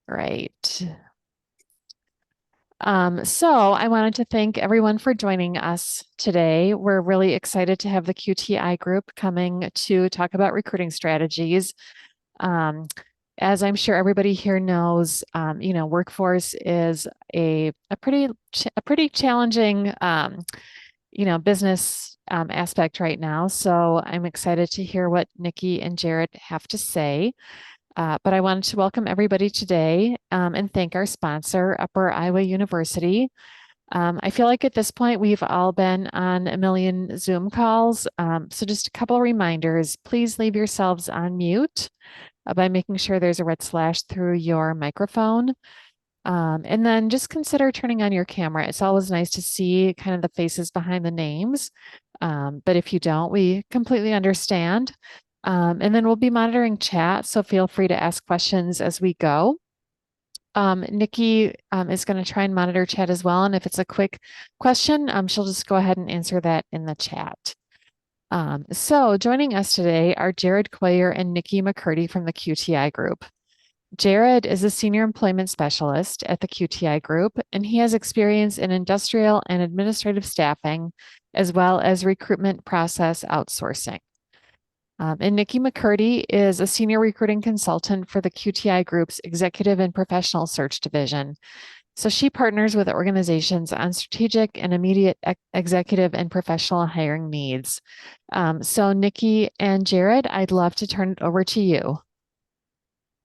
Right. So I wanted to thank everyone for joining us today. We're really excited to have the QTI Group coming to talk about recruiting strategies. Um, as I'm sure everybody here knows, workforce is a pretty challenging business aspect right now. So I'm excited to hear what Nicki and Jarod have to say. But I wanted to welcome everybody today and thank our sponsor, Upper Iowa University. I feel like at this point we've all been on a million Zoom calls. So just a couple of reminders. Please leave yourselves on mute by making sure there's a red slash through your microphone. And then just consider turning on your camera. It's always nice to see kind of the faces behind the names. But if you don't, we completely understand. And then we'll be monitoring chat, so feel free to ask questions as we go. Nicki is going to try and monitor chat as well. And if it's a quick question, she'll just go ahead and answer that in the chat. So joining us today are Jarod Coyer and Nicki McCurdy from the QTI Group. Jarod is a senior employment specialist at the QTI Group, and he has experience in industrial and administrative staffing, as well as recruitment process outsourcing. And Nicki McCurdy is a senior recruiting consultant for the QTI Group's executive and professional search division. So she partners with organizations on strategic and immediate executive and professional hiring needs. So Nicki and Jarod, I'd love to turn it over to you.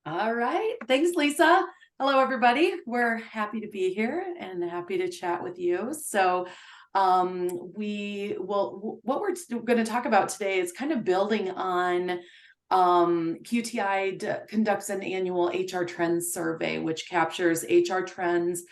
All right. Thanks, Lisa. Hello, everybody. We're happy to be here and happy to chat with you. So what we're going to talk about today is kind of building on QTI conducts an annual HR trends survey, which captures HR trends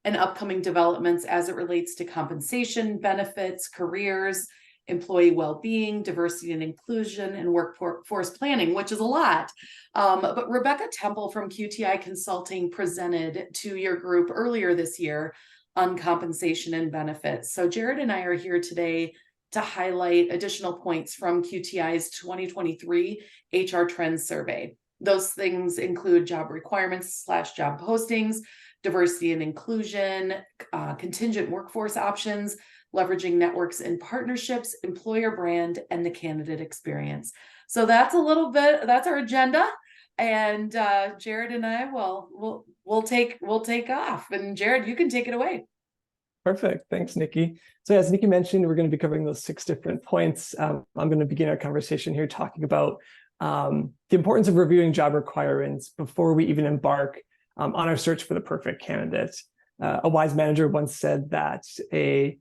and upcoming developments as it relates to compensation, benefits, careers, employee well-being, diversity and inclusion, and workforce planning, which is a lot. But Rebecca Temple from QTI Consulting presented to your group earlier this year on compensation and benefits. So Jarod and I are here today to highlight additional points from QTI's 2023 HR Trends Survey. Those things include job requirements / job postings, diversity and inclusion, contingent workforce options, leveraging networks and partnerships, employer brand, and the candidate experience. So that's a little bit, that's our agenda. And Jarod and I we'll take off. And Jarod, you can take it away. Perfect. Thanks, Nicki. So as Nicki mentioned, we're going to be covering those 6 different points. I'm going to begin our conversation here talking about the importance of reviewing job requirements before we even embark on our search for the perfect candidate. A wise manager once said that a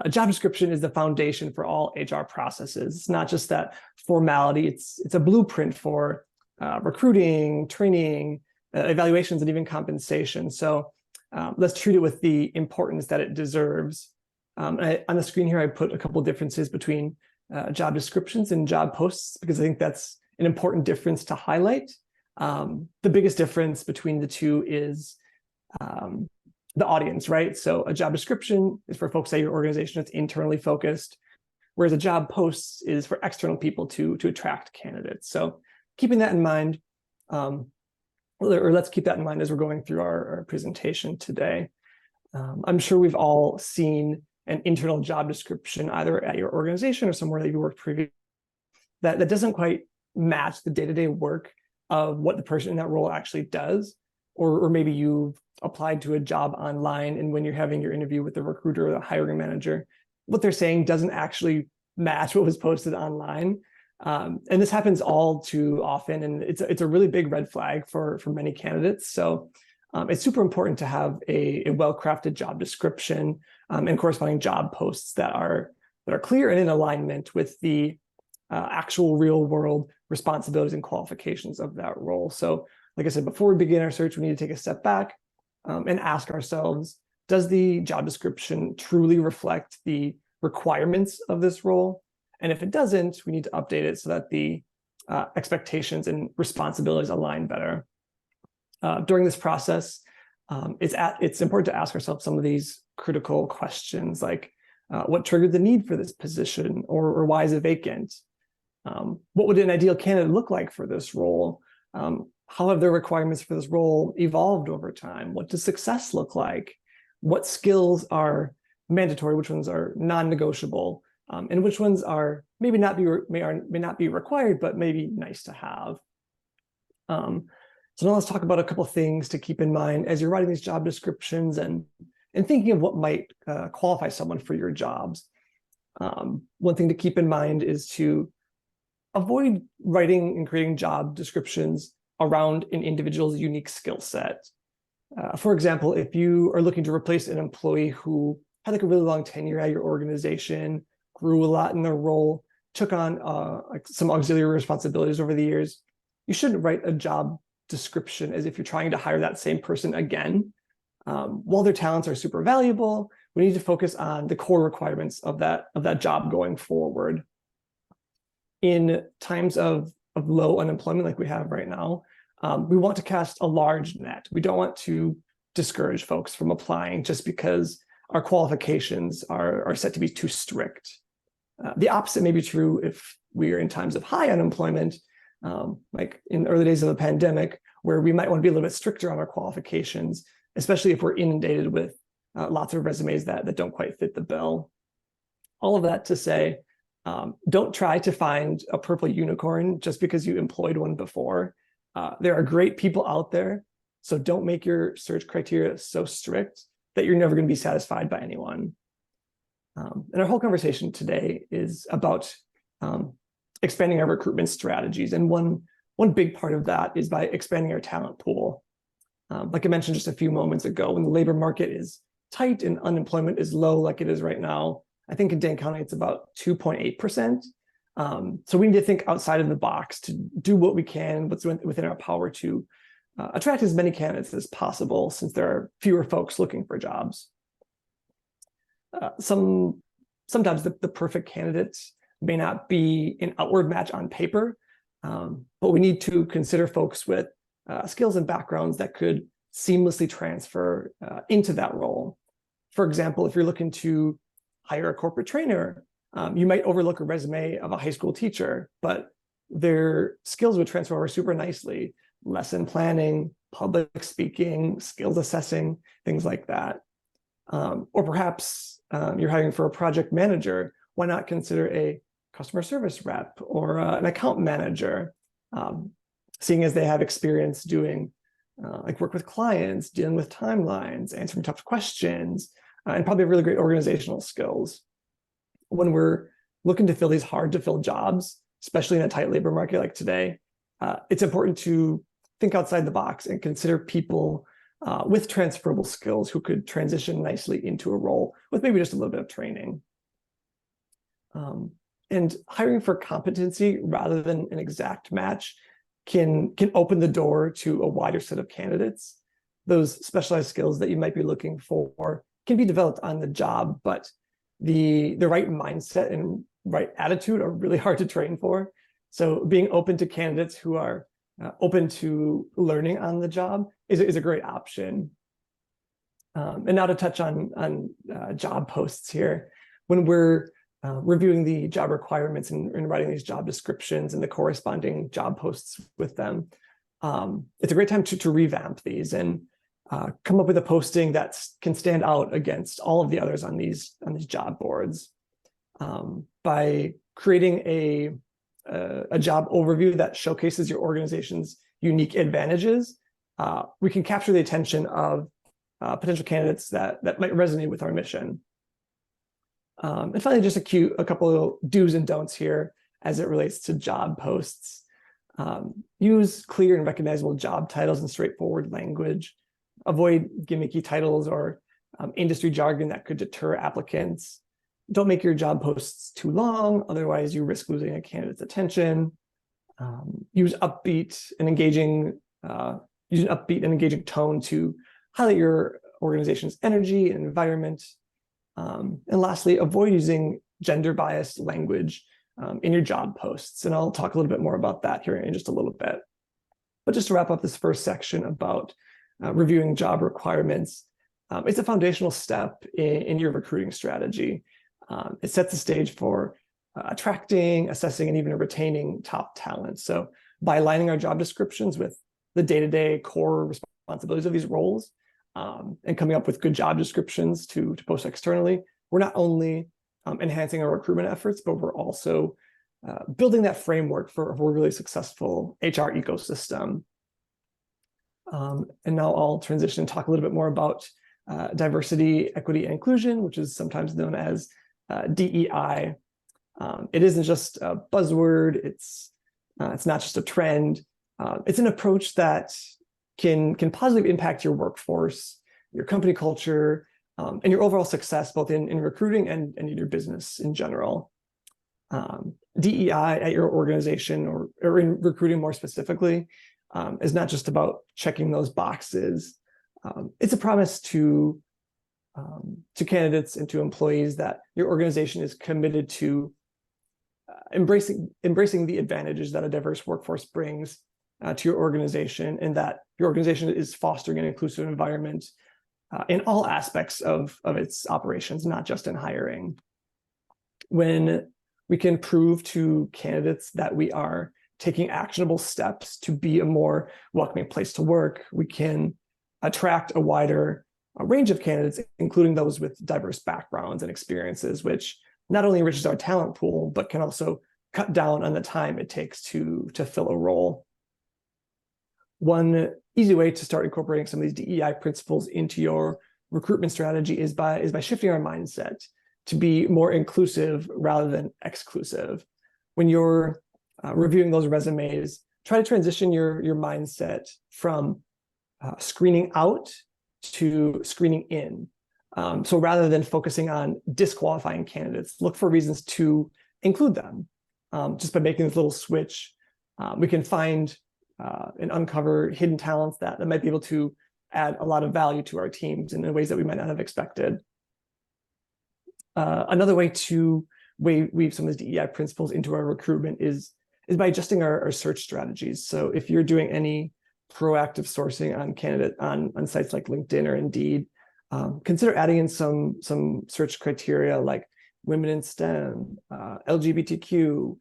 job description is the foundation for all HR processes. It's not just that formality, it's a blueprint for recruiting, training, evaluations, and even compensation. So let's treat it with the importance that it deserves. On the screen here, I put a couple of differences between job descriptions and job posts, because I think that's an important difference to highlight. The biggest difference between the two is the audience, right? So a job description is for folks at your organization that's internally focused, whereas a job post is for external people to attract candidates. So keeping that in mind, or let's keep that in mind as we're going through our presentation today. I'm sure we've all seen an internal job description either at your organization or somewhere that you worked previously that doesn't quite match the day-to-day work of what the person in that role actually does, or maybe you've applied to a job online, and when you're having your interview with the recruiter or the hiring manager, what they're saying doesn't actually match what was posted online. And this happens all too often, and it's a really big red flag for many candidates. So it's super important to have a well-crafted job description and corresponding job posts that are clear and in alignment with the actual real-world responsibilities and qualifications of that role. So like I said, before we begin our search, we need to take a step back and ask ourselves, does the job description truly reflect the requirements of this role? And if it doesn't, we need to update it so that the expectations and responsibilities align better. During this process, it's important to ask ourselves some of these critical questions, like what triggered the need for this position, or why is it vacant? What would an ideal candidate look like for this role? How have the requirements for this role evolved over time? What does success look like? What skills are mandatory? Which ones are non-negotiable? And which ones are maybe not be may not be required, but maybe nice to have. So now let's talk about a couple things to keep in mind as you're writing these job descriptions and thinking of what might qualify someone for your jobs. One thing to keep in mind is to avoid writing and creating job descriptions around an individual's unique skill set. For example, if you are looking to replace an employee who had like a really long tenure at your organization, grew a lot in their role, took on like some auxiliary responsibilities over the years, you shouldn't write a job description as if you're trying to hire that same person again. While their talents are super valuable, we need to focus on the core requirements of that job going forward. In times of low unemployment like we have right now, we want to cast a large net. We don't want to discourage folks from applying just because our qualifications are set to be too strict. The opposite may be true if we are in times of high unemployment, like in the early days of the pandemic, where we might want to be a little bit stricter on our qualifications, especially if we're inundated with lots of resumes that don't quite fit the bill. All of that to say, don't try to find a purple unicorn just because you employed one before. There are great people out there, so don't make your search criteria so strict that you're never going to be satisfied by anyone. And our whole conversation today is about expanding our recruitment strategies. And one big part of that is by expanding our talent pool. Like I mentioned just a few moments ago, when the labor market is tight and unemployment is low like it is right now, I think in Dane County it's about 2.8%. So we need to think outside of the box to do what we can, what's within our power to attract as many candidates as possible, since there are fewer folks looking for jobs. Sometimes the perfect candidates may not be an outward match on paper, but we need to consider folks with skills and backgrounds that could seamlessly transfer into that role. For example, if you're looking to hire a corporate trainer, you might overlook a resume of a high school teacher, but their skills would transfer over super nicely. Lesson planning, public speaking, skills assessing, things like that. Or perhaps you're hiring for a project manager. Why not consider a customer service rep or an account manager, seeing as they have experience doing like work with clients, dealing with timelines, answering tough questions, and probably have really great organizational skills. When we're looking to fill these hard to fill jobs, especially in a tight labor market like today, it's important to think outside the box and consider people with transferable skills who could transition nicely into a role with maybe just a little bit of training. And hiring for competency rather than an exact match can open the door to a wider set of candidates. Those specialized skills that you might be looking for can be developed on the job, but the right mindset and right attitude are really hard to train for. So being open to candidates who are open to learning on the job is a great option. And now to touch on job posts here. When we're reviewing the job requirements and writing these job descriptions and the corresponding job posts with them, it's a great time to revamp these and come up with a posting that can stand out against all of the others on these job boards. By creating a job overview that showcases your organization's unique advantages, we can capture the attention of potential candidates that might resonate with our mission. And finally, just a couple of do's and don'ts here as it relates to job posts. Use clear and recognizable job titles and straightforward language. Avoid gimmicky titles or industry jargon that could deter applicants. Don't make your job posts too long, otherwise you risk losing a candidate's attention. Use an upbeat and engaging tone to highlight your organization's energy and environment. And lastly, avoid using gender-biased language in your job posts. And I'll talk a little bit more about that here in just a little bit. But just to wrap up this first section about reviewing job requirements, it's a foundational step in your recruiting strategy. It sets the stage for attracting, assessing, and even retaining top talent. So by aligning our job descriptions with the day-to-day core responsibilities of these roles, and coming up with good job descriptions to post externally, we're not only enhancing our recruitment efforts, but we're also building that framework for a really successful HR ecosystem. And now I'll transition and talk a little bit more about diversity, equity, and inclusion, which is sometimes known as DEI. It isn't just a buzzword. It's not just a trend. It's an approach that can positively impact your workforce, your company culture, and your overall success, both in recruiting and in your business in general. DEI at your organization or in recruiting more specifically is not just about checking those boxes. It's a promise to candidates and to employees that your organization is committed to embracing the advantages that a diverse workforce brings to your organization, and that your organization is fostering an inclusive environment in all aspects of its operations, not just in hiring. When we can prove to candidates that we are taking actionable steps to be a more welcoming place to work, we can attract a wider range of candidates, including those with diverse backgrounds and experiences, which not only enriches our talent pool, but can also cut down on the time it takes to fill a role. One easy way to start incorporating some of these DEI principles into your recruitment strategy is by shifting our mindset to be more inclusive rather than exclusive. When you're reviewing those resumes, try to transition your mindset from screening out to screening in. So rather than focusing on disqualifying candidates, look for reasons to include them. Just by making this little switch, we can find and uncover hidden talents that might be able to add a lot of value to our teams in ways that we might not have expected. Another way to weave some of these DEI principles into our recruitment is by adjusting our search strategies. So if you're doing any proactive sourcing on sites like LinkedIn or Indeed, consider adding in some search criteria like women in STEM, LGBTQ,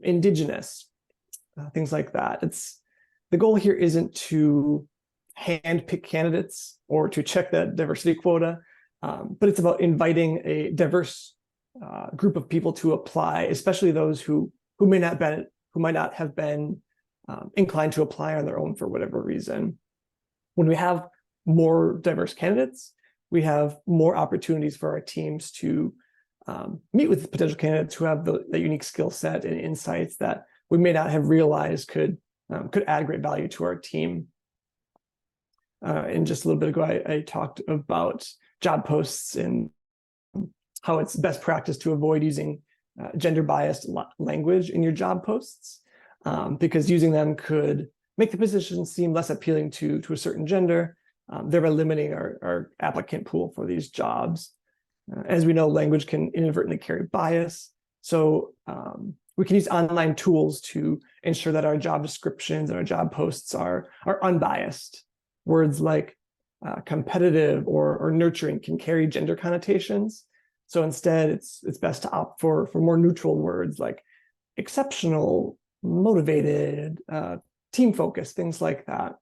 Indigenous, things like that. The goal here isn't to handpick candidates or to check that diversity quota, but it's about inviting a diverse group of people to apply, especially those who might not have been inclined to apply on their own for whatever reason. When we have more diverse candidates, we have more opportunities for our teams to meet with potential candidates who have the unique skill set and insights that we may not have realized could add great value to our team. And just a little bit ago, I talked about job posts and how it's best practice to avoid using gender-biased language in your job posts, because using them could make the position seem less appealing to a certain gender, thereby limiting our applicant pool for these jobs. As we know, language can inadvertently carry bias. So we can use online tools to ensure that our job descriptions and our job posts are unbiased. Words like competitive or nurturing can carry gender connotations. So instead, it's best to opt for more neutral words like exceptional, motivated, team focused, things like that.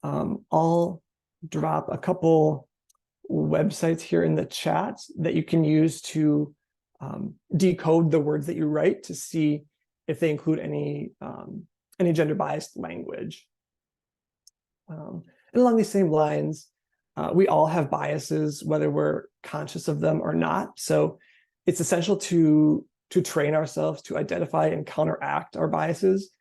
I'll drop a couple websites here in the chat that you can use to decode the words that you write to see if they include any gender biased language. And along these same lines, we all have biases, whether we're conscious of them or not. So it's essential to train ourselves to identify and counteract our biases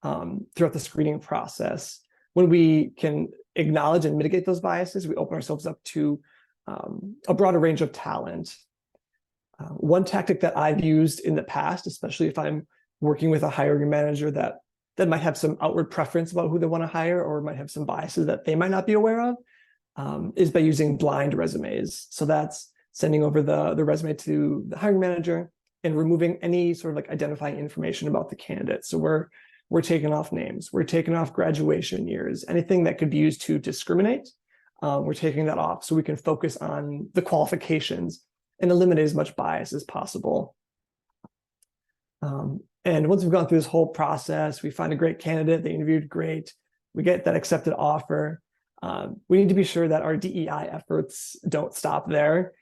throughout the screening process. When we can acknowledge and mitigate those biases, we open ourselves up to a broader range of talent. One tactic that I've used in the past, especially if I'm working with a hiring manager that might have some outward preference about who they want to hire or might have some biases that they might not be aware of, is by using blind resumes. So that's sending over the resume to the hiring manager and removing any sort of like identifying information about the candidate. So we're taking off names, we're taking off graduation years, anything that could be used to discriminate, we're taking that off so we can focus on the qualifications and eliminate as much bias as possible. And once we've gone through this whole process, we find a great candidate, they interviewed great, we get that accepted offer. We need to be sure that our DEI efforts don't stop there.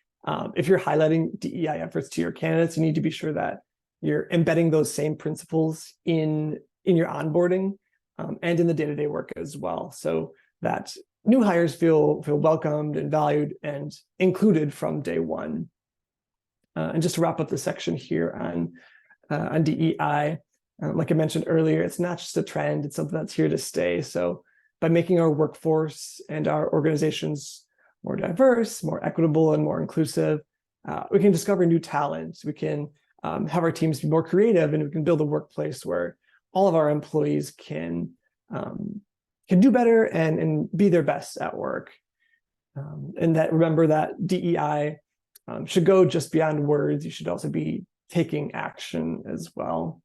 If you're highlighting DEI efforts to your candidates, you need to be sure that you're embedding those same principles in your onboarding and in the day-to-day work as well, so that new hires feel welcomed and valued and included from day one. And just to wrap up the section here on DEI, like I mentioned earlier, it's not just a trend, it's something that's here to stay. So by making our workforce and our organizations more diverse, more equitable, and more inclusive, we can discover new talents. We can have our teams be more creative, and we can build a workplace where all of our employees can do better and be their best at work. And that, remember that DEI should go just beyond words. You should also be taking action as well.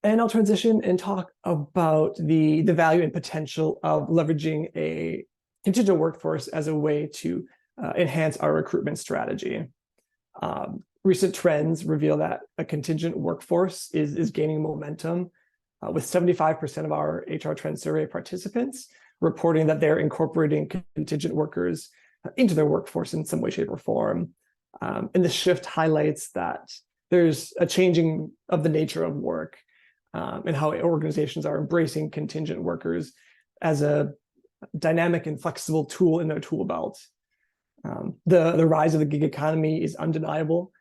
And I'll transition and talk about the value and potential of leveraging a contingent workforce as a way to enhance our recruitment strategy. Recent trends reveal that a contingent workforce is gaining momentum, with 75% of our HR Trend Survey participants reporting that they're incorporating contingent workers into their workforce in some way, shape, or form. And the shift highlights that there's a changing of the nature of work, and how organizations are embracing contingent workers as a dynamic and flexible tool in their tool belt. The rise of the gig economy is undeniable,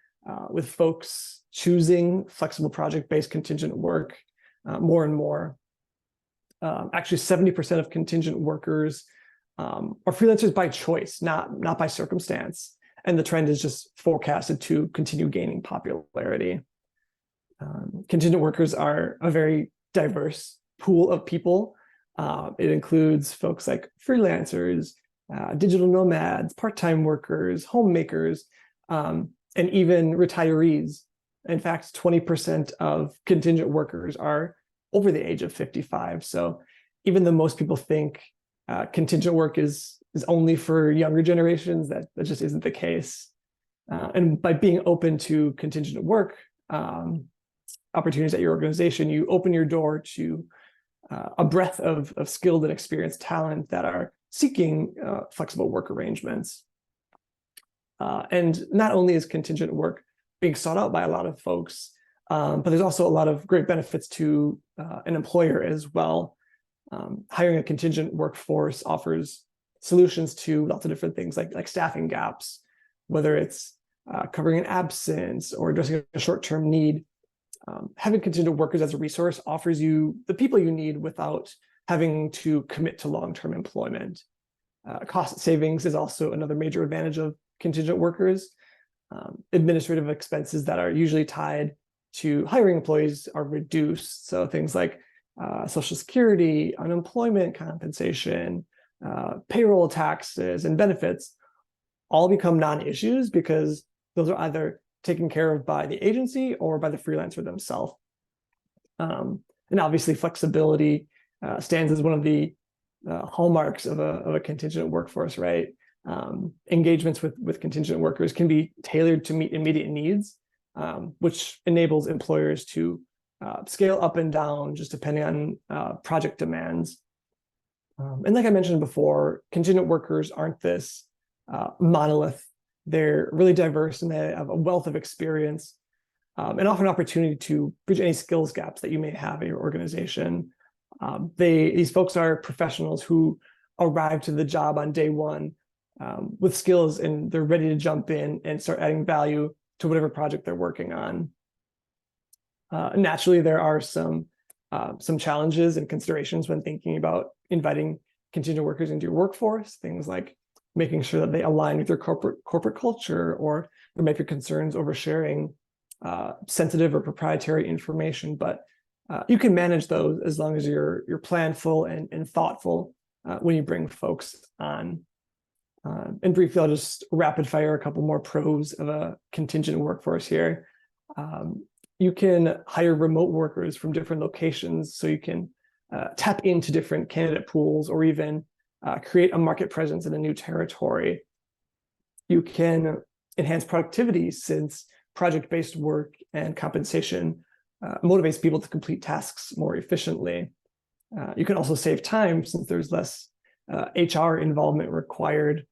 with folks choosing flexible project-based contingent work more and more. Actually, 70% of contingent workers are freelancers by choice, not by circumstance. And the trend is just forecasted to continue gaining popularity. Contingent workers are a very diverse pool of people. It includes folks like freelancers, digital nomads, part-time workers, homemakers, and even retirees. In fact, 20% of contingent workers are over the age of 55. So even though most people think contingent work is only for younger generations, that just isn't the case. And by being open to contingent work opportunities at your organization, you open your door to a breadth of skilled and experienced talent that are seeking flexible work arrangements. And not only is contingent work being sought out by a lot of folks, but there's also a lot of great benefits to an employer as well. Hiring a contingent workforce offers solutions to lots of different things like staffing gaps, whether it's covering an absence or addressing a short-term need. Having contingent workers as a resource offers you the people you need without having to commit to long-term employment. Cost savings is also another major advantage of contingent workers. Administrative expenses that are usually tied to hiring employees are reduced. So things like Social Security, unemployment compensation, payroll taxes, and benefits all become non-issues because those are either taken care of by the agency or by the freelancer themselves. And obviously flexibility stands as one of the hallmarks of a contingent workforce, right? Engagements with contingent workers can be tailored to meet immediate needs, which enables employers to scale up and down just depending on project demands. And like I mentioned before, contingent workers aren't this monolith. They're really diverse and they have a wealth of experience and offer an opportunity to bridge any skills gaps that you may have in your organization. These folks are professionals who arrive to the job on day one with skills, and they're ready to jump in and start adding value to whatever project they're working on. Naturally, there are some challenges and considerations when thinking about inviting contingent workers into your workforce, things like making sure that they align with your corporate culture, or there might be concerns over sharing sensitive or proprietary information. But you can manage those as long as you're planful and thoughtful when you bring folks on. And briefly, I'll just rapid fire a couple more pros of a contingent workforce here. You can hire remote workers from different locations, so you can tap into different candidate pools or even create a market presence in a new territory. You can enhance productivity since project-based work and compensation motivates people to complete tasks more efficiently. You can also save time since there's less HR involvement required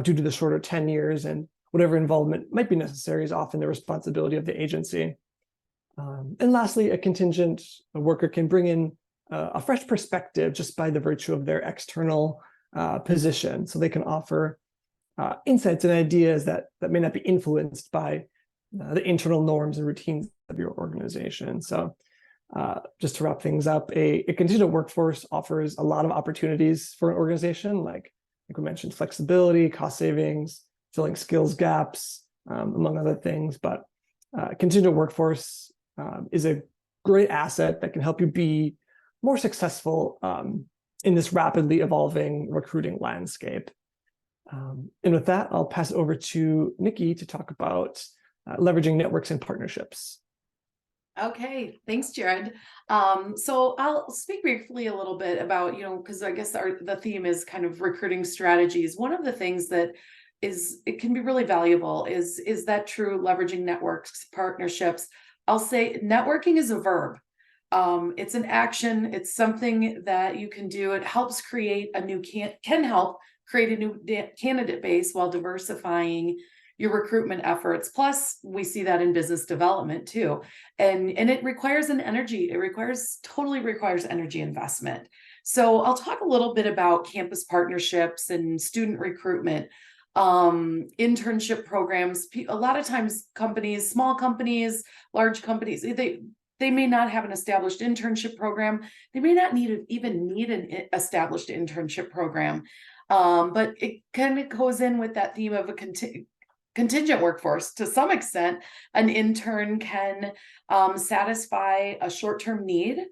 due to the shorter tenures, and whatever involvement might be necessary is often the responsibility of the agency. And lastly, a contingent worker can bring in a fresh perspective just by the virtue of their external position. So they can offer insights and ideas that may not be influenced by the internal norms and routines of your organization. So just to wrap things up, a contingent workforce offers a lot of opportunities for an organization, like we mentioned, flexibility, cost savings, filling skills gaps, among other things. But contingent workforce is a great asset that can help you be more successful in this rapidly evolving recruiting landscape. And with that, I'll pass it over to Nicki to talk about leveraging networks and partnerships. Okay, thanks, Jarod. So I'll speak briefly a little bit about, because I guess the theme is kind of recruiting strategies. One of the things that it can be really valuable is that true leveraging networks, partnerships. I'll say networking is a verb. It's an action. It's something that you can do. It helps create can help create a new candidate base while diversifying your recruitment efforts. Plus, we see that in business development too. And it requires totally requires energy investment. So I'll talk a little bit about campus partnerships and student recruitment, internship programs. A lot of times companies, small companies, large companies, they may not have an established internship program. They may not even need an established internship program. But it kind of goes in with that theme of a contingent workforce. To some extent, an intern can satisfy a short-term need,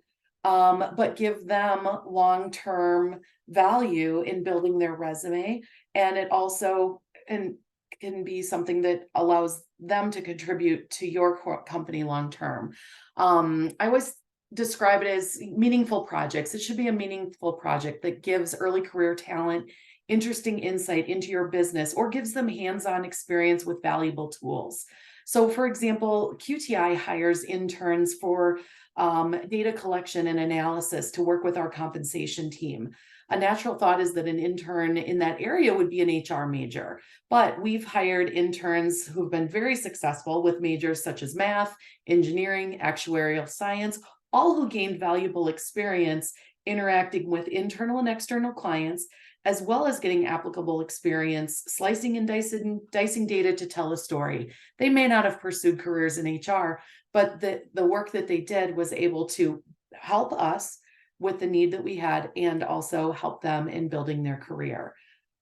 but give them long-term value in building their resume. And it also can be something that allows them to contribute to your company long-term. I always describe it as meaningful projects. It should be a meaningful project that gives early career talent interesting insight into your business or gives them hands-on experience with valuable tools. So for example, QTI hires interns for data collection and analysis to work with our compensation team. A natural thought is that an intern in that area would be an HR major, but we've hired interns who've been very successful with majors such as math, engineering, actuarial science, all who gained valuable experience interacting with internal and external clients, as well as getting applicable experience slicing and dicing data to tell a story. They may not have pursued careers in HR, but the work that they did was able to help us with the need that we had and also help them in building their career.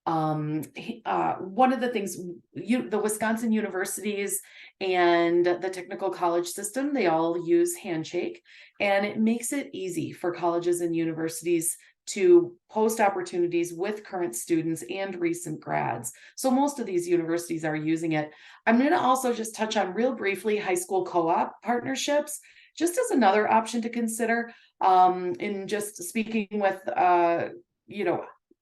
One of the things, the Wisconsin universities and the technical college system, they all use Handshake, and it makes it easy for colleges and universities to post opportunities with current students and recent grads. So most of these universities are using it. I'm going to also just touch on real briefly high school co-op partnerships, just as another option to consider in just speaking with,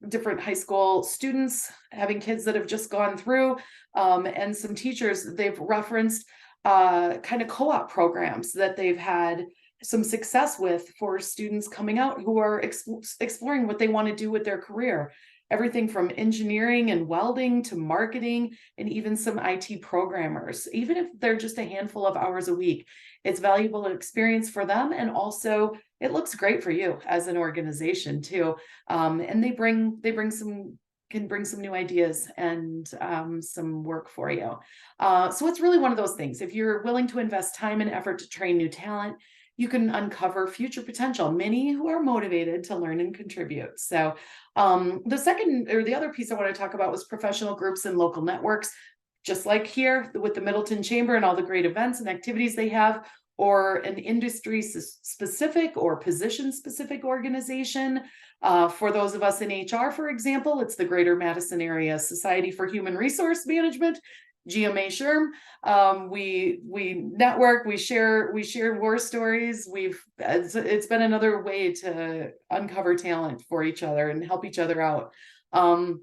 different high school students, having kids that have just gone through, and some teachers, they've referenced kind of co-op programs that they've had some success with for students coming out who are exploring what they want to do with their career. Everything from engineering and welding to marketing and even some IT programmers. Even if they're just a handful of hours a week, it's valuable experience for them, and also it looks great for you as an organization too. And they can bring some new ideas and some work for you. So it's really one of those things. If you're willing to invest time and effort to train new talent, you can uncover future potential, many who are motivated to learn and contribute. So the other piece I want to talk about was professional groups and local networks, just like here with the Middleton Chamber and all the great events and activities they have, or an industry specific or position specific organization. For those of us in HR, for example, it's the Greater Madison Area Society for Human Resource Management, GMA SHRM. We network, we share war stories. It's been another way to uncover talent for each other and help each other out. And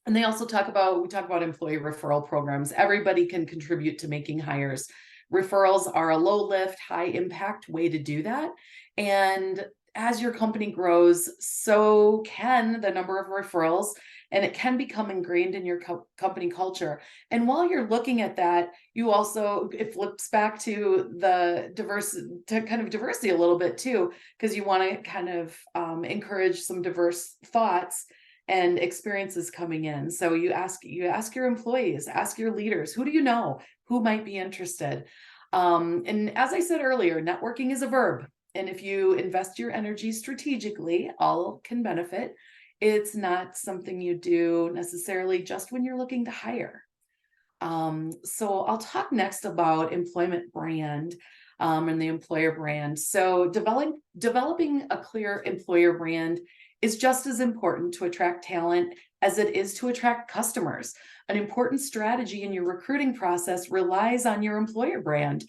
we talk about employee referral programs. Everybody can contribute to making hires. Referrals are a low lift, high impact way to do that. And as your company grows, so can the number of referrals, and it can become ingrained in your company culture. And while you're looking at that, you also, it flips back to the diversity a little bit too, because you want to kind of encourage some diverse thoughts and experiences coming in. So you ask your employees, ask your leaders, who do you know who might be interested? And as I said earlier, networking is a verb. And if you invest your energy strategically, all can benefit. It's not something you do necessarily just when you're looking to hire. So I'll talk next about employment brand and the employer brand. So developing a clear employer brand is just as important to attract talent as it is to attract customers. An important strategy in your recruiting process relies on your employer brand.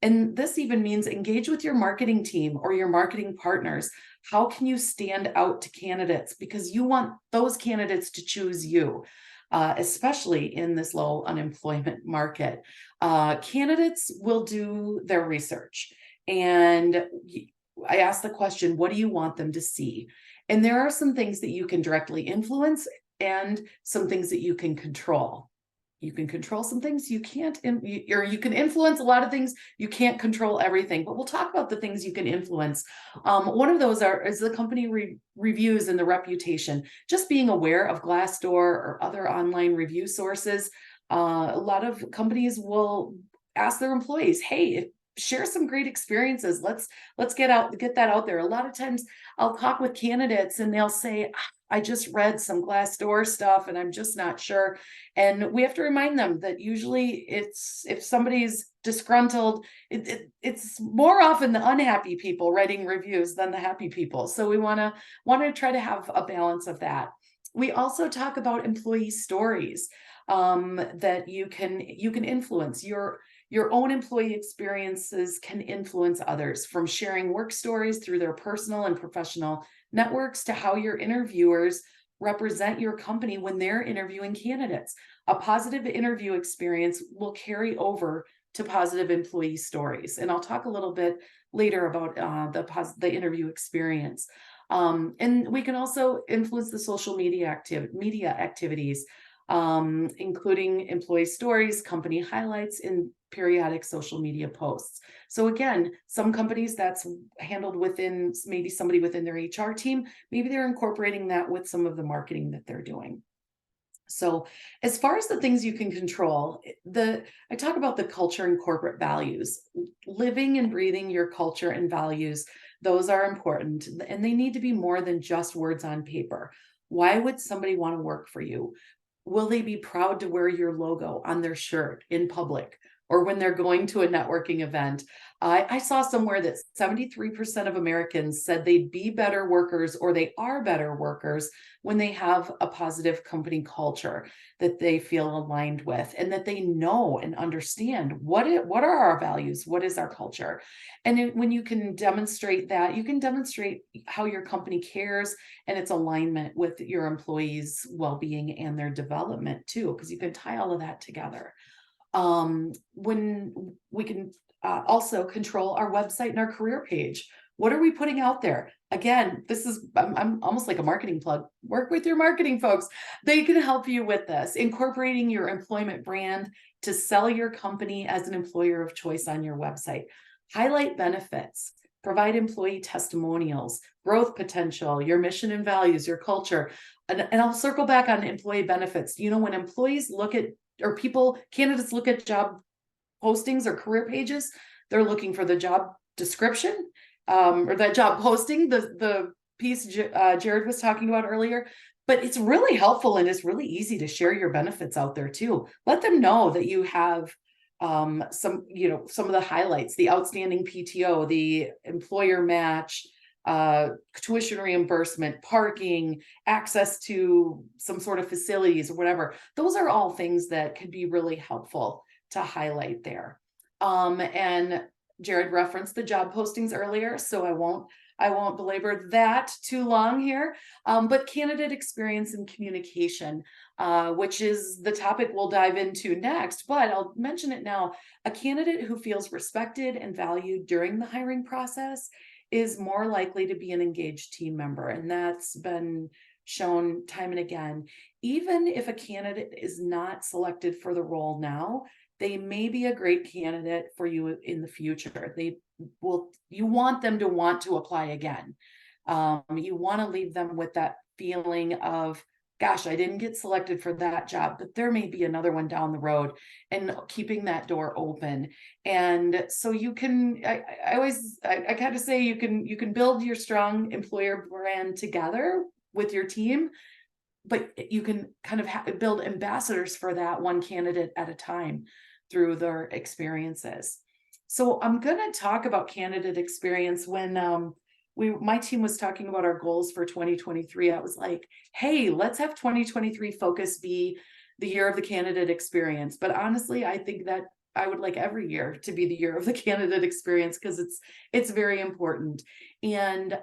And this even means engage with your marketing team or your marketing partners. How can you stand out to candidates? Because you want those candidates to choose you, especially in this low unemployment market. Candidates will do their research. And I ask the question, what do you want them to see? And there are some things that you can directly influence and some things that you can control. You can control some things you can't, or you can influence a lot of things. You can't control everything, but we'll talk about the things you can influence. One of those is the company reviews and the reputation. Just being aware of Glassdoor or other online review sources. A lot of companies will ask their employees, hey, share some great experiences. Let's get that out there. A lot of times I'll talk with candidates and they'll say, I just read some Glassdoor stuff and I'm just not sure. And we have to remind them that usually it's, if somebody's disgruntled, it's more often the unhappy people writing reviews than the happy people. So we want to try to have a balance of that. We also talk about employee stories that you can influence. Your own employee experiences can influence others, from sharing work stories through their personal and professional networks to how your interviewers represent your company when they're interviewing candidates. A positive interview experience will carry over to positive employee stories. And I'll talk a little bit later about the interview experience. And we can also influence the social media activities, including employee stories, company highlights, and periodic social media posts. So again, some companies that's handled within maybe somebody within their HR team, maybe they're incorporating that with some of the marketing that they're doing. So as far as the things you can control, I talk about the culture and corporate values. Living and breathing your culture and values, those are important, and they need to be more than just words on paper. Why would somebody want to work for you? Will they be proud to wear your logo on their shirt in public or when they're going to a networking event? I saw somewhere that 73% of Americans said they'd be better workers, or they are better workers, when they have a positive company culture that they feel aligned with, and that they know and understand what are our values, what is our culture. And when you can demonstrate that, you can demonstrate how your company cares and its alignment with your employees' well-being and their development too, because you can tie all of that together. When we can also control our website and our career page. What are we putting out there? Again, I'm almost like a marketing plug. Work with your marketing folks. They can help you with this, incorporating your employment brand to sell your company as an employer of choice on your website. Highlight benefits, provide employee testimonials, growth potential, your mission and values, your culture. And I'll circle back on employee benefits. You know, when employees look at, or candidates look at job postings or career pages, they're looking for the job description or that job posting, the piece Jarod was talking about earlier. But it's really helpful, and it's really easy to share your benefits out there too. Let them know that you have some of the highlights, the outstanding PTO, the employer match, tuition reimbursement, parking, access to some sort of facilities or whatever. Those are all things that could be really helpful to highlight there. And Jarod referenced the job postings earlier, so I won't I won't belabor that too long here. But candidate experience and communication, which is the topic we'll dive into next, but I'll mention it now. A candidate who feels respected and valued during the hiring process is more likely to be an engaged team member. And that's been shown time and again. Even if a candidate is not selected for the role now, they may be a great candidate for you in the future. You want them to want to apply again. You want to leave them with that feeling of, gosh, I didn't get selected for that job, but there may be another one down the road, and keeping that door open. And so you can, I kind of say you can build your strong employer brand together with your team, but you can kind of build ambassadors for that one candidate at a time through their experiences. So I'm going to talk about candidate experience. When my team was talking about our goals for 2023, I was like, hey, let's have 2023 focus be the year of the candidate experience. But honestly, I think that I would like every year to be the year of the candidate experience, because it's very important. And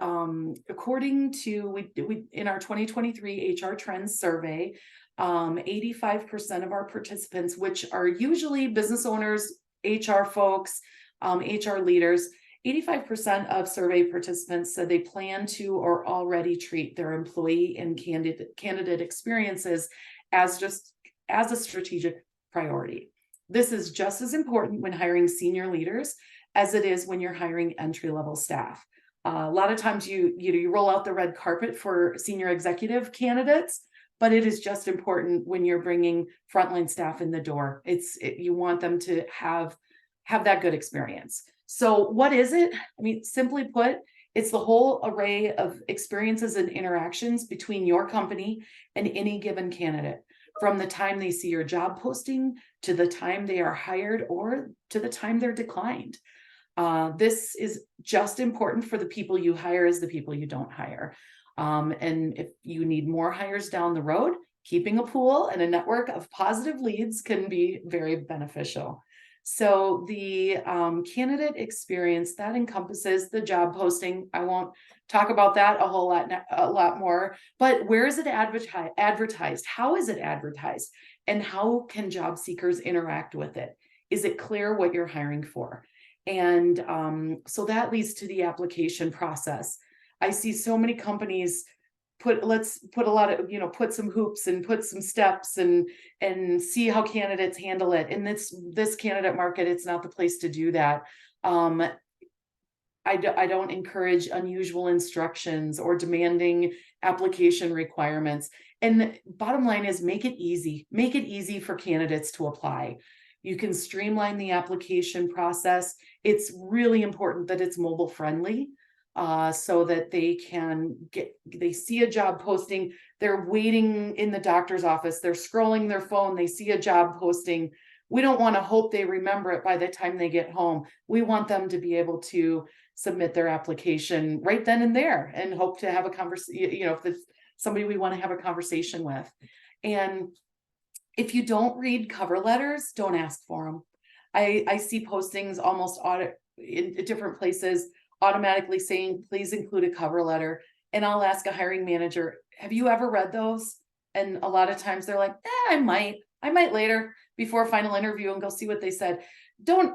according to we in our 2023 HR Trends survey, 85% of our participants, which are usually business owners, HR folks, HR leaders, 85% of survey participants said they plan to or already treat their employee and candidate experiences as a strategic priority. This is just as important when hiring senior leaders as it is when you're hiring entry-level staff. A lot of times you roll out the red carpet for senior executive candidates, but it is just important when you're bringing frontline staff in the door. You want them to have that good experience. So what is it? I mean, simply put, it's the whole array of experiences and interactions between your company and any given candidate, from the time they see your job posting to the time they are hired or to the time they're declined. This is just important for the people you hire as the people you don't hire. And if you need more hires down the road, keeping a pool and a network of positive leads can be very beneficial. So the candidate experience, that encompasses the job posting. I won't talk about that a lot more, but where is it advertised? How is it advertised? And how can job seekers interact with it? Is it clear what you're hiring for? And so that leads to the application process. I see so many companies put some hoops and put some steps and see how candidates handle it. In this candidate market, it's not the place to do that. I don't encourage unusual instructions or demanding application requirements. And bottom line is, make it easy. Make it easy for candidates to apply. You can streamline the application process. It's really important that it's mobile friendly, so that they see a job posting, they're waiting in the doctor's office, they're scrolling their phone, they see a job posting. We don't want to hope they remember it by the time they get home. We want them to be able to submit their application right then and there and hope to have a conversation, if it's somebody we want to have a conversation with. And if you don't read cover letters, don't ask for them. I see postings almost in different places automatically saying, please include a cover letter. And I'll ask a hiring manager, have you ever read those? And a lot of times they're like, I might later before final interview and go see what they said. If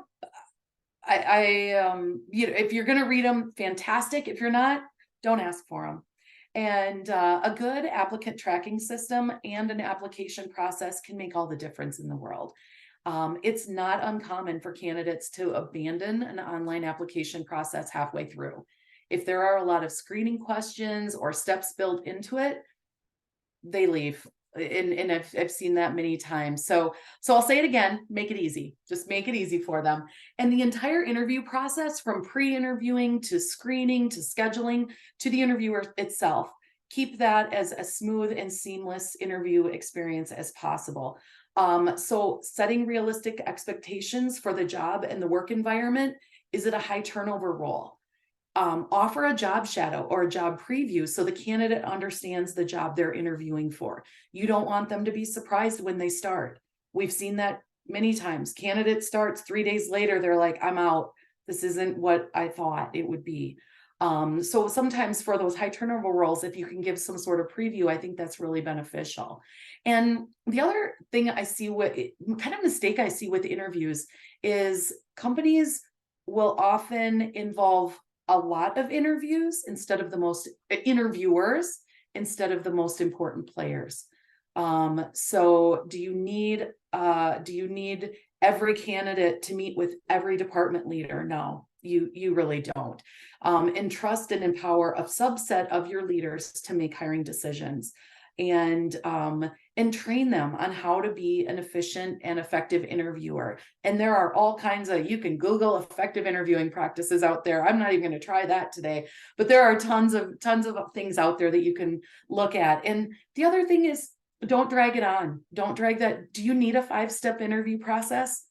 you're going to read them, fantastic. If you're not, don't ask for them. And a good applicant tracking system and an application process can make all the difference in the world. It's not uncommon for candidates to abandon an online application process halfway through. If there are a lot of screening questions or steps built into it, they leave. And I've seen that many times. So I'll say it again, make it easy. Just make it easy for them. And the entire interview process, from pre-interviewing to screening to scheduling to the interviewer itself, keep that as a smooth and seamless interview experience as possible. So setting realistic expectations for the job and the work environment. Is it a high turnover role? Offer a job shadow or a job preview so the candidate understands the job they're interviewing for. You don't want them to be surprised when they start. We've seen that many times. Candidate starts 3 days later, they're like, I'm out. This isn't what I thought it would be. So sometimes for those high turnover roles, if you can give some sort of preview, I think that's really beneficial. And the other thing I see kind of mistake I see with interviews is companies will often involve a lot of interviewers instead of the most important players. So do you need every candidate to meet with every department leader? No, you really don't. And trust and empower a subset of your leaders to make hiring decisions, and train them on how to be an efficient and effective interviewer. And there are all kinds of, you can Google effective interviewing practices out there. I'm not even going to try that today, but there are tons of things out there that you can look at. And the other thing is, don't drag it on. Don't drag that. Do you need a 5-step interview process?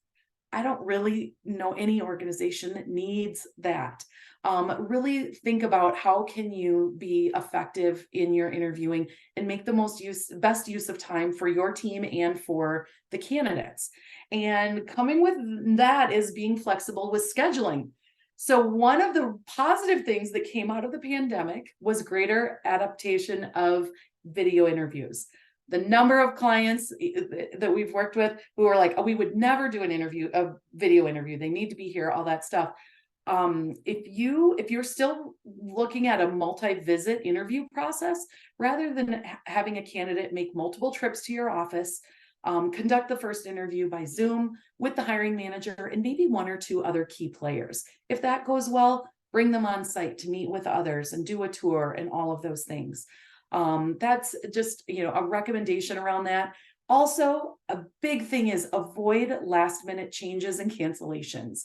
I don't really know any organization that needs that. Really think about how can you be effective in your interviewing and make the best use of time for your team and for the candidates. And coming with that is being flexible with scheduling. So one of the positive things that came out of the pandemic was greater adaptation of video interviews. The number of clients that we've worked with who are like, oh, we would never do a video interview. They need to be here, all that stuff. If you're still looking at a multi-visit interview process, rather than having a candidate make multiple trips to your office, conduct the first interview by Zoom with the hiring manager and maybe 1 or 2 other key players. If that goes well, bring them on site to meet with others and do a tour and all of those things. That's just, a recommendation around that. Also, a big thing is avoid last minute changes and cancellations.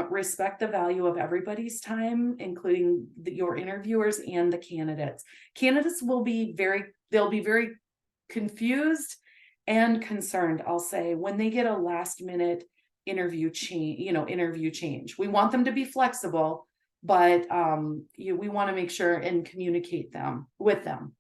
Respect the value of everybody's time, including your interviewers and the candidates. Candidates will be they'll be very confused and concerned, I'll say, when they get a last minute interview change. We want them to be flexible, but we want to make sure and communicate with them.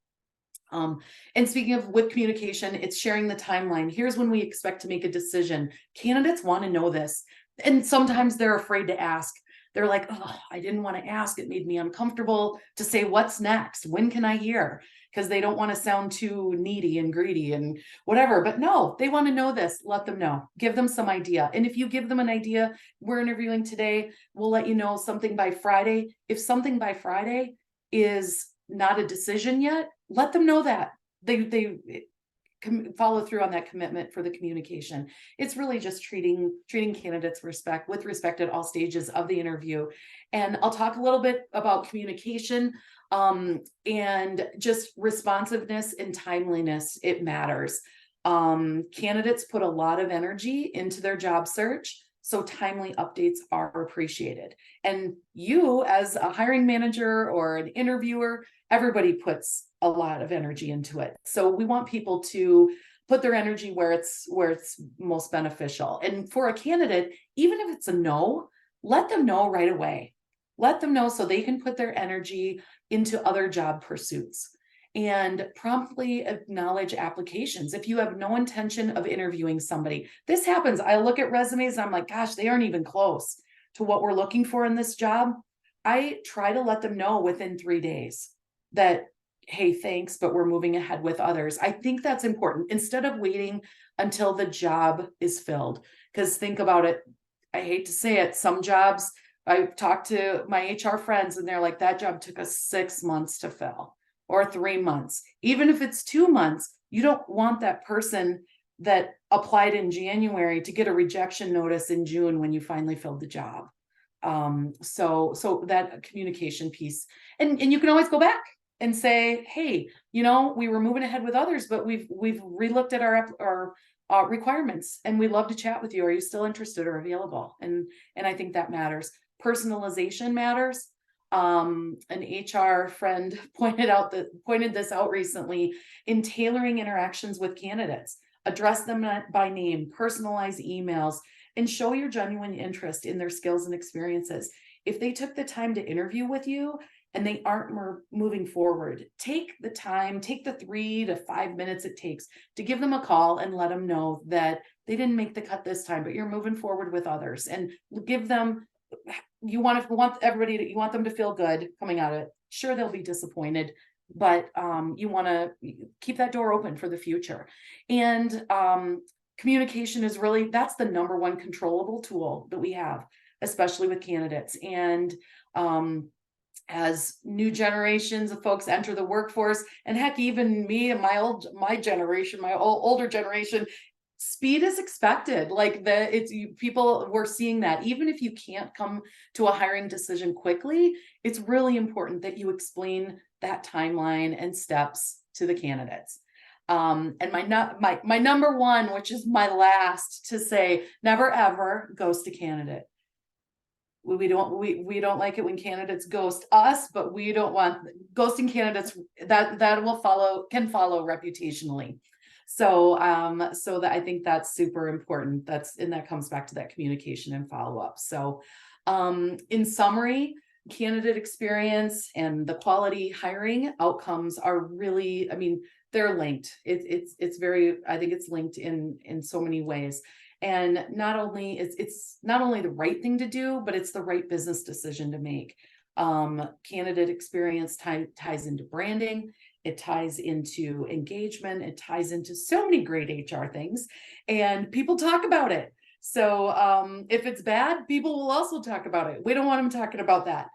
And speaking of with communication, it's sharing the timeline. Here's when we expect to make a decision. Candidates want to know this. And sometimes they're afraid to ask. They're like, oh, I didn't want to ask. It made me uncomfortable to say, what's next? When can I hear? Because they don't want to sound too needy and greedy and whatever. But no, they want to know this. Let them know. Give them some idea. And if you give them an idea, we're interviewing today, we'll let you know something by Friday. If something by Friday is not a decision yet, let them know that. They follow through on that commitment for the communication. It's really just treating candidates with respect at all stages of the interview. And I'll talk a little bit about communication and just responsiveness and timeliness. It matters. Candidates put a lot of energy into their job search, so timely updates are appreciated. And you, as a hiring manager or an interviewer, everybody puts a lot of energy into it. So we want people to put their energy where it's most beneficial. And for a candidate, even if it's a no, let them know right away. Let them know so they can put their energy into other job pursuits. And promptly acknowledge applications. If you have no intention of interviewing somebody, this happens. I look at resumes and I'm like, gosh, they aren't even close to what we're looking for in this job. I try to let them know within 3 days that, hey, thanks, but we're moving ahead with others. I think that's important instead of waiting until the job is filled. Because think about it. I hate to say it. Some jobs, I've talked to my HR friends and they're like, that job took us 6 months to fill. Or 3 months. Even if it's 2 months, you don't want that person that applied in January to get a rejection notice in June when you finally filled the job. So that communication piece, and you can always go back and say, hey, we were moving ahead with others, but we've relooked at our requirements, and we'd love to chat with you. Are you still interested or available? And I think that matters. Personalization matters. An HR friend pointed this out recently. In tailoring interactions with candidates, address them by name, personalize emails, and show your genuine interest in their skills and experiences. If they took the time to interview with you and they aren't moving forward, take the time, take the 3 to 5 minutes it takes to give them a call and let them know that they didn't make the cut this time, but you're moving forward with others, and give them you want everybody to, you want them to feel good coming out of it. Sure, they'll be disappointed, but you want to keep that door open for the future. And communication is really, that's the number one controllable tool that we have, especially with candidates. And as new generations of folks enter the workforce, and heck, even me and my generation, my older generation, speed is expected. Like people, we're seeing that even if you can't come to a hiring decision quickly, it's really important that you explain that timeline and steps to the candidates. And my number one, which is my last to say, never ever ghost a candidate. We don't like it when candidates ghost us, but we don't want ghosting candidates. That can follow reputationally. So that I think that's super important. And that comes back to that communication and follow-up. So in summary, candidate experience and the quality hiring outcomes are really, I mean, they're linked. It's very, I think it's linked in so many ways. And not only it's not only the right thing to do, but it's the right business decision to make. Candidate experience ties into branding. It ties into engagement. It ties into so many great HR things, and people talk about it. So if it's bad, people will also talk about it. We don't want them talking about that.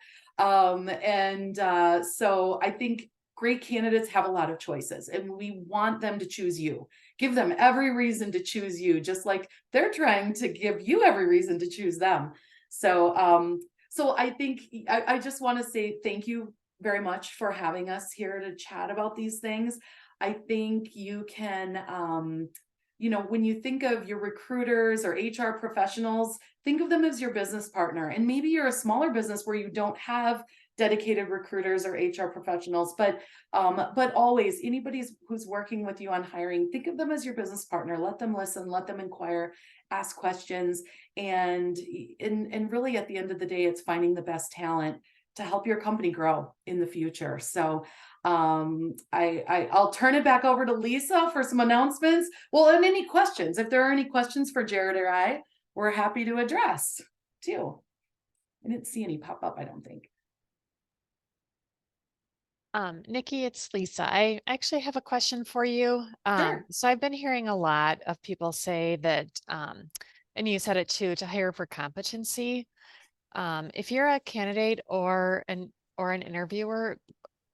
So I think great candidates have a lot of choices, and we want them to choose you. Give them every reason to choose you, just like they're trying to give you every reason to choose them. So I think I just want to say thank you very much for having us here to chat about these things. I think you can, when you think of your recruiters or HR professionals, think of them as your business partner. And maybe you're a smaller business where you don't have dedicated recruiters or HR professionals, but always anybody who's working with you on hiring, think of them as your business partner. Let them listen, let them inquire, ask questions, and really at the end of the day, it's finding the best talent to help your company grow in the future. So I'll turn it back over to Lisa for some announcements. Well, and any questions, if there are any questions for Jarod or I, we're happy to address too. I didn't see any pop up, I don't think. Nicki, it's Lisa. I actually have a question for you. Sure. So I've been hearing a lot of people say that, and you said it too, to hire for competency. If you're a candidate or an interviewer,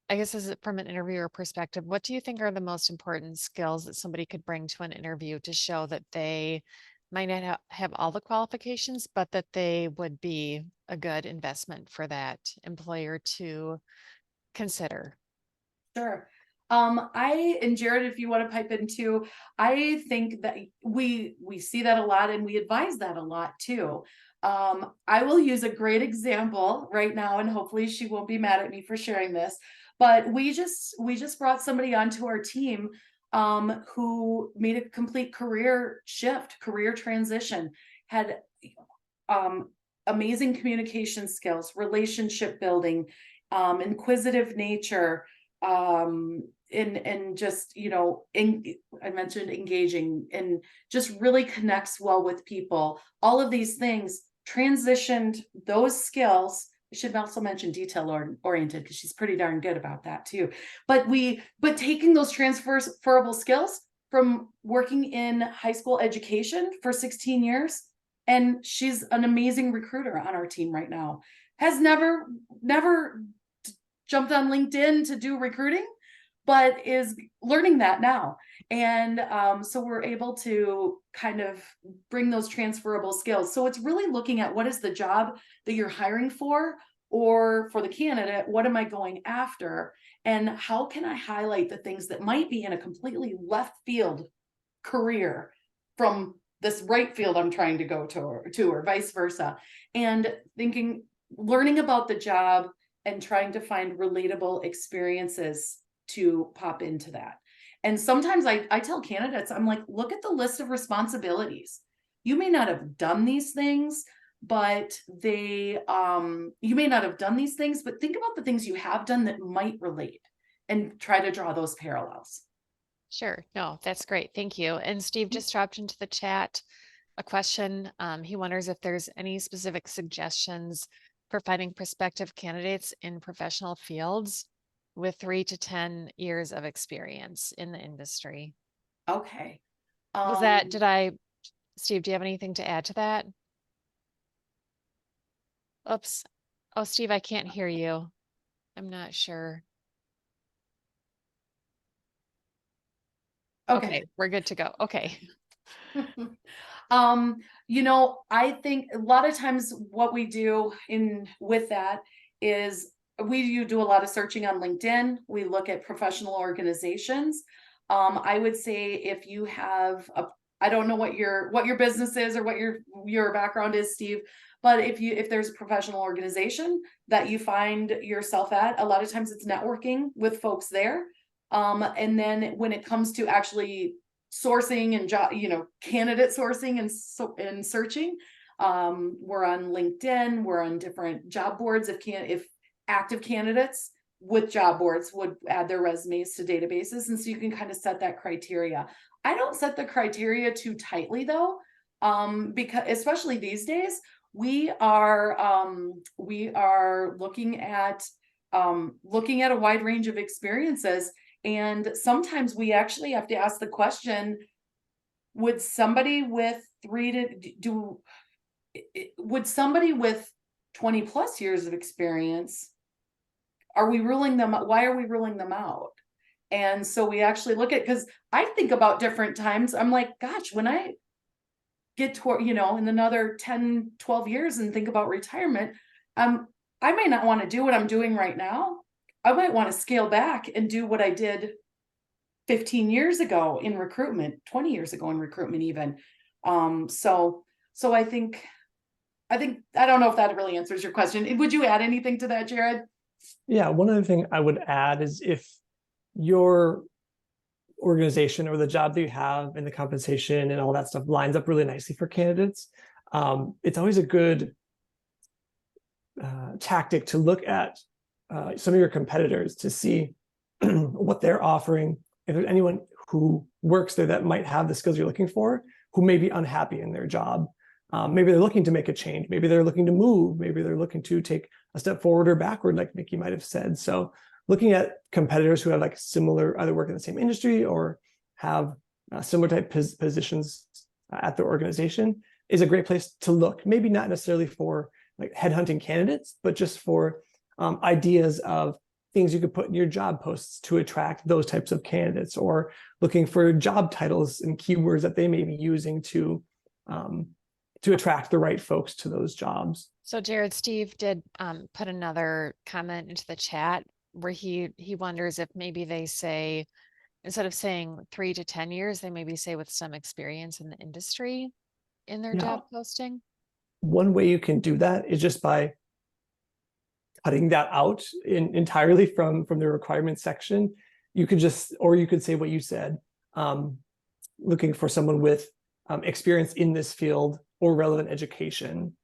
I guess is it from an interviewer perspective, what do you think are the most important skills that somebody could bring to an interview to show that they might not have all the qualifications, but that they would be a good investment for that employer to consider? Sure. And Jarod, if you want to pipe in too, I think that we see that a lot and we advise that a lot too. I will use a great example right now, and hopefully she won't be mad at me for sharing this, but we just brought somebody onto our team who made a complete career shift, career transition, had amazing communication skills, relationship building, inquisitive nature, and just, I mentioned engaging, and just really connects well with people. All of these things transitioned those skills. I should also mention detail oriented, because she's pretty darn good about that too. But taking those transferable skills from working in high school education for 16 years, and she's an amazing recruiter on our team right now, has never jumped on LinkedIn to do recruiting, but is learning that now. And so we're able to kind of bring those transferable skills. So it's really looking at what is the job that you're hiring for, or for the candidate, what am I going after? And how can I highlight the things that might be in a completely left field career from this right field I'm trying to go to, or vice versa. And learning about the job and trying to find relatable experiences to pop into that. And sometimes I tell candidates, I'm like, look at the list of responsibilities. You may not have done these things, but think about the things you have done that might relate, and try to draw those parallels. Sure. No, that's great. Thank you. And Steve just dropped into the chat. a question. He wonders if there's any specific suggestions for finding prospective candidates in professional fields with 3 to 10 years of experience in the industry. Okay. Steve, do you have anything to add to that? Oops. Oh, Steve, I can't hear you. I'm not sure. Okay, we're good to go. Okay. I think a lot of times what we do with that is we do a lot of searching on LinkedIn. We look at professional organizations. I would say if you have I don't know what your business is or what your background is, Steve, but if there's a professional organization that you find yourself at, a lot of times it's networking with folks there. And then when it comes to actually sourcing and candidate sourcing and searching, we're on LinkedIn, we're on different job boards. If active candidates with job boards would add their resumes to databases, and so you can kind of set that criteria. I don't set the criteria too tightly though, because especially these days we are looking at a wide range of experiences. And sometimes we actually have to ask the question, would somebody with 20 plus years of experience, why are we ruling them out? And so we actually look at, because I think about different times, I'm like, gosh, when I get to, in another 10, 12 years and think about retirement, I may not want to do what I'm doing right now. I might want to scale back and do what I did 15 years ago in recruitment, 20 years ago in recruitment even. So I think, I don't know if that really answers your question. Would you add anything to that, Jarod? Yeah, one other thing I would add is if your organization or the job that you have and the compensation and all that stuff lines up really nicely for candidates, it's always a good tactic to look at some of your competitors to see what they're offering. If there's anyone who works there that might have the skills you're looking for, who may be unhappy in their job. Maybe they're looking to make a change. Maybe they're looking to move. Maybe they're looking to take a step forward or backward, like Nicki might have said. So looking at competitors who have like similar, either work in the same industry or have similar type positions at their organization is a great place to look. Maybe not necessarily for like headhunting candidates, but just for ideas of things you could put in your job posts to attract those types of candidates, or looking for job titles and keywords that they may be using to attract the right folks to those jobs. So Jarod, Steve did put another comment into the chat where he wonders if maybe they say, instead of saying 3 to 10 years, they maybe say with some experience in the industry in their job posting. One way you can do that is just by cutting that out entirely from the requirements section. You could just, or you could say what you said, looking for someone with experience in this field or relevant education,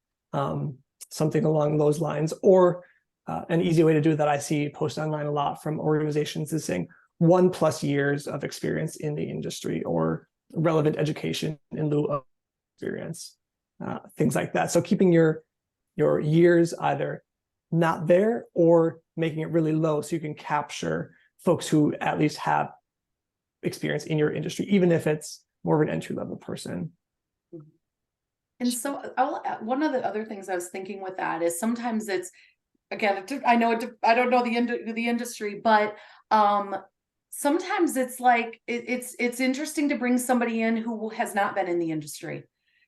something along those lines. Or an easy way to do that I see posted online a lot from organizations is saying 1+ years of experience in the industry or relevant education in lieu of experience, things like that. So keeping your years either not there or making it really low so you can capture folks who at least have experience in your industry, even if it's more of an entry-level person. And so one of the other things I was thinking with that is sometimes it's, again, I don't know the industry, but sometimes it's like it's interesting to bring somebody in who has not been in the industry,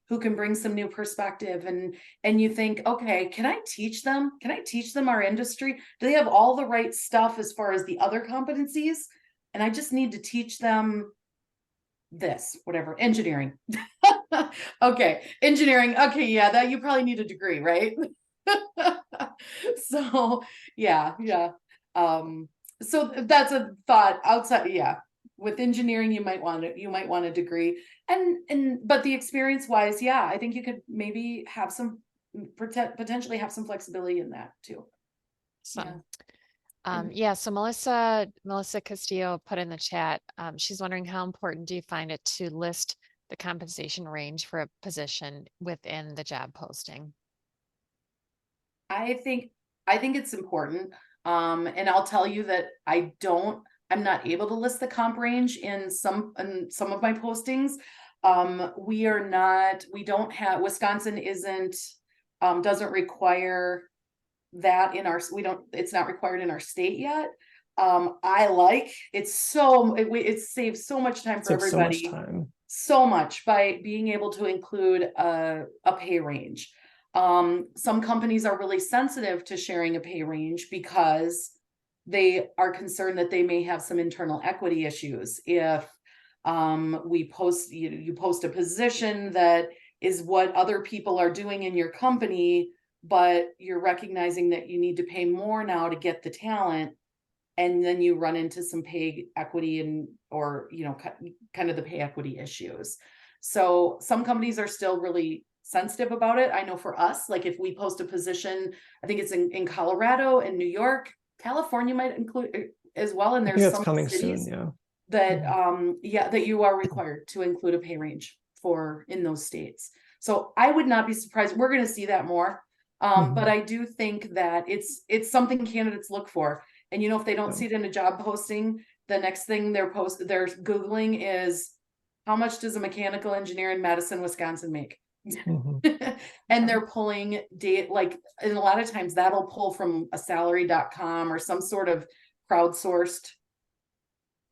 who can bring some new perspective, and you think, okay, can I teach them our industry? Do they have all the right stuff as far as the other competencies? And I just need to teach them this, whatever, engineering. Okay, engineering. Okay, yeah, that you probably need a degree, right? So yeah. So that's a thought outside. Yeah, with engineering, you might want a degree, but the experience wise, yeah, I think you could maybe have potentially have some flexibility in that too. So, yeah. So Melissa Castillo put in the chat. She's wondering, how important do you find it to list the compensation range for a position within the job posting? I think it's important. And I'll tell you that I'm not able to list the comp range in some of my postings. We don't have, Wisconsin doesn't require that it's not required in our state yet. It saves so much time for Saves so much everybody, time. so much by being able to include a pay range. Some companies are really sensitive to sharing a pay range because they are concerned that they may have some internal equity issues. If you post a position that is what other people are doing in your company, but you're recognizing that you need to pay more now to get the talent, and then you run into some pay equity or kind of the pay equity issues. So some companies are still really sensitive about it. I know for us, like if we post a position, I think it's in Colorado and New York, California might include as well. And I think there's that's some coming cities soon, yeah. that that you are required to include a pay range in those states. So I would not be surprised. We're going to see that more. But I do think that it's something candidates look for. And if they don't see it in a job posting, the next thing they're Googling is, how much does a mechanical engineer in Madison, Wisconsin make? And they're pulling data, and a lot of times that'll pull from a salary.com or some sort of crowdsourced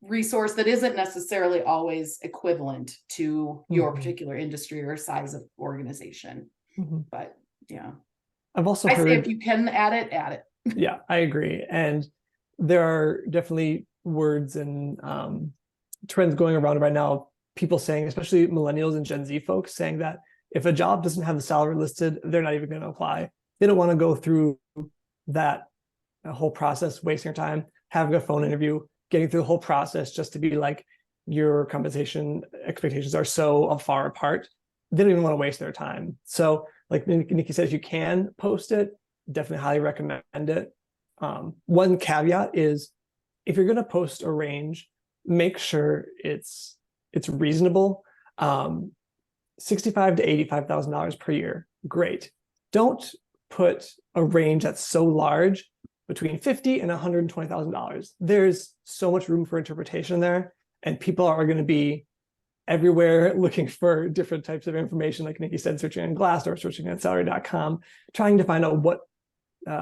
resource that isn't necessarily always equivalent to your particular industry or size of organization. But yeah, I've also I say heard, if you can add it. Yeah, I agree. And there are definitely words and trends going around right now, people saying, especially millennials and Gen Z folks, saying that if a job doesn't have the salary listed, they're not even going to apply. They don't want to go through that whole process, wasting your time, having a phone interview, getting through the whole process just to be like, your compensation expectations are so far apart. They don't even want to waste their time. So like Nicki says, you can post it. Definitely highly recommend it. One caveat is, if you're going to post a range, make sure it's reasonable. $65,000 to $85,000 per year, great. Don't put a range that's so large between $50,000 and $120,000. There's so much room for interpretation there, and people are going to be everywhere looking for different types of information, like Nicki said, searching on Glassdoor, searching on salary.com, trying to find out what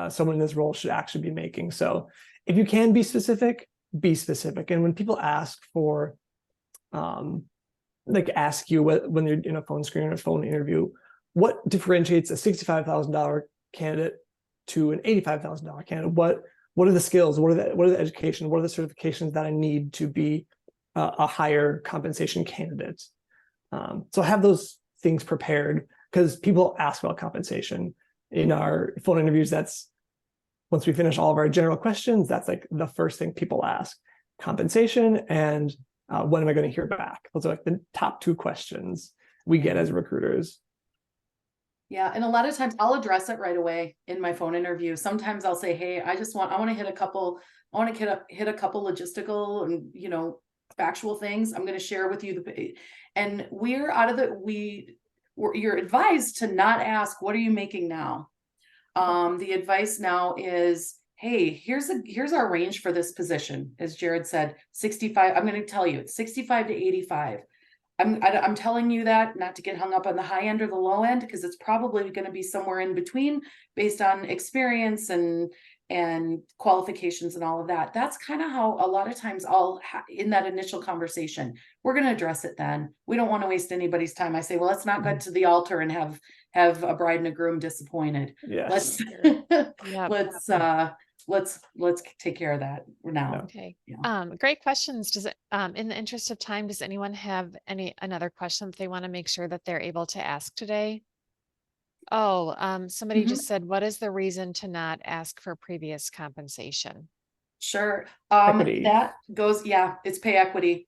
someone in this role should actually be making. So if you can be specific, be specific. And when people ask for, ask you when you're in a phone screen or a phone interview, what differentiates a $65,000 candidate to an $85,000 candidate? What are the skills? What are the education? What are the certifications that I need to be a higher compensation candidate? So have those things prepared, because people ask about compensation in our phone interviews. That's, once we finish all of our general questions, that's like the first thing people ask: compensation and when am I going to hear back? Those are like the top two questions we get as recruiters. Yeah, and a lot of times I'll address it right away in my phone interview. Sometimes I'll say, "Hey, I want to hit a couple logistical and factual things. I'm going to share with you and you're advised to not ask, what are you making now? The advice now is, hey, here's our range for this position. As Jarod said, 65. I'm going to tell you it's 65 to 85. I'm telling you that not to get hung up on the high end or the low end, because it's probably going to be somewhere in between based on experience and qualifications and all of that. That's kind of how a lot of times in that initial conversation, we're going to address it then. We don't want to waste anybody's time. I say, well, let's not go to the altar and have a bride and a groom disappointed. Yes. Let's take care of that now. Okay. Yeah. Great questions. In the interest of time, does anyone have another question that they want to make sure that they're able to ask today? Somebody just said, what is the reason to not ask for previous compensation? Sure. Equity. That goes, it's pay equity.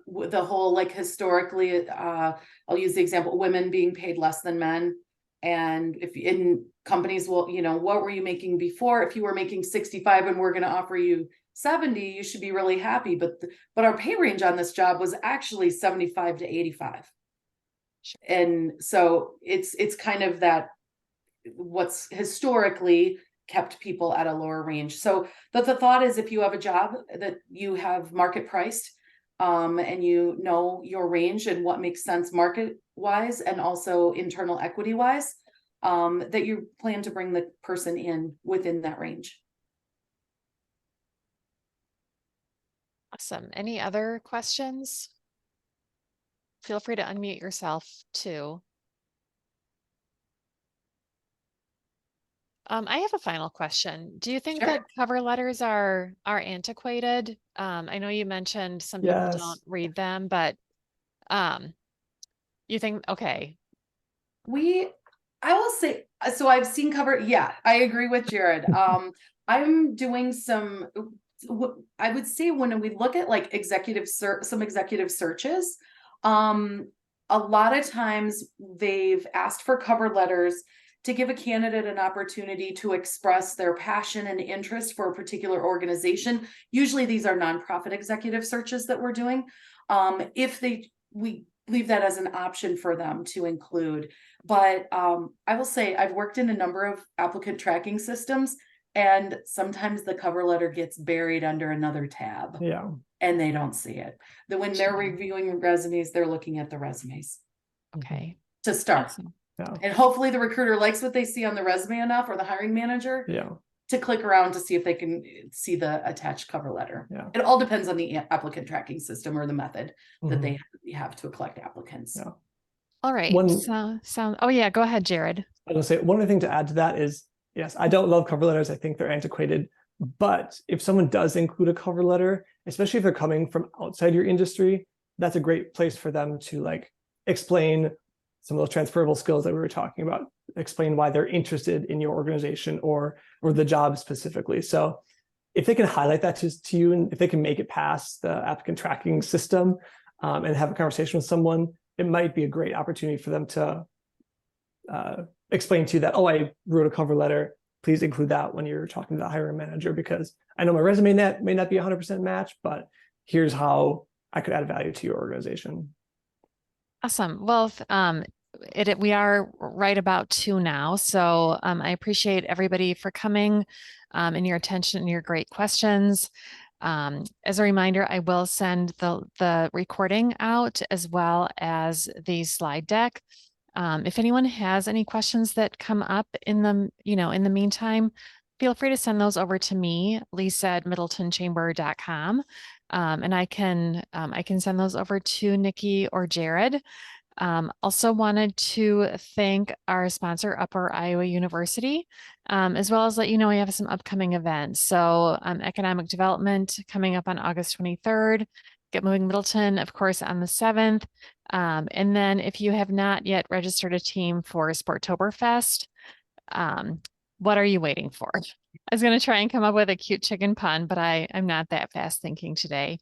With the whole, historically, I'll use the example, women being paid less than men. And if in companies will, what were you making before? If you were making 65 and we're going to offer you 70, you should be really happy. But our pay range on this job was actually 75 to 85. And so it's kind of that what's historically kept people at a lower range. So the thought is, if you have a job that you have market priced, and you know your range and what makes sense market wise and also internal equity wise, that you plan to bring the person in within that range. Awesome. Any other questions? Feel free to unmute yourself too. I have a final question. Do you think Sure. that cover letters are antiquated? I know you mentioned some people Yes. don't read them, but you think, okay. I will say, so I've seen cover. Yeah, I agree with Jarod. I'm doing some, I would say when we look at like some executive searches, a lot of times they've asked for cover letters to give a candidate an opportunity to express their passion and interest for a particular organization. Usually these are nonprofit executive searches that we're doing. We leave that as an option for them to include. But I will say I've worked in a number of applicant tracking systems, and sometimes the cover letter gets buried under another tab. Yeah. And they don't see it. That when they're reviewing resumes, they're looking at the resumes. Okay. To start. Awesome. Yeah. And hopefully the recruiter likes what they see on the resume enough, or the hiring manager, Yeah. to click around to see if they can see the attached cover letter. Yeah. It all depends on the applicant tracking system or the method that Mhm. they have to collect applicants. Yeah. All right. Oh yeah, go ahead, Jarod. I was gonna say, one other thing to add to that is, yes, I don't love cover letters. I think they're antiquated. But if someone does include a cover letter, especially if they're coming from outside your industry, that's a great place for them to like explain some of those transferable skills that we were talking about, explain why they're interested in your organization or the job specifically. So if they can highlight that to you, and if they can make it past the applicant tracking system, and have a conversation with someone, it might be a great opportunity for them to explain to you that, oh, I wrote a cover letter. Please include that when you're talking to the hiring manager, because I know my resume may not be 100% match, but here's how I could add value to your organization. Awesome. Well, we are right about 2 now. So I appreciate everybody for coming, and your attention and your great questions. As a reminder, I will send the recording out as well as the slide deck. If anyone has any questions that come up in the meantime, feel free to send those over to me, lisa@middletonchamber.com. And I can send those over to Nicki or Jarod. Also wanted to thank our sponsor, Upper Iowa University, as well as let you know we have some upcoming events. So economic development coming up on August 23rd, Get Moving Middleton, of course, on the 7th. And then if you have not yet registered a team for Sportoberfest, what are you waiting for? I was going to try and come up with a cute chicken pun, but I'm not that fast thinking today.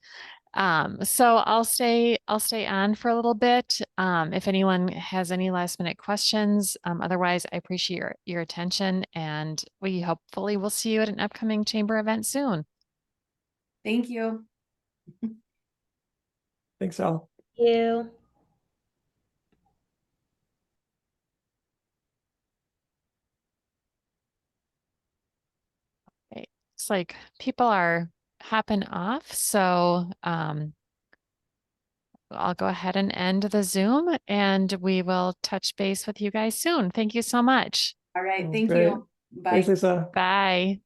So I'll stay on for a little bit. If anyone has any last minute questions, otherwise I appreciate your attention, and we hopefully will see you at an upcoming chamber event soon. Thank you. Thanks, Al. Thank you. Okay. It's like people are hopping off, so I'll go ahead and end the Zoom, and we will touch base with you guys soon. Thank you so much. All right. Oh, Thank great. you. Bye. Thanks, Lisa. Bye.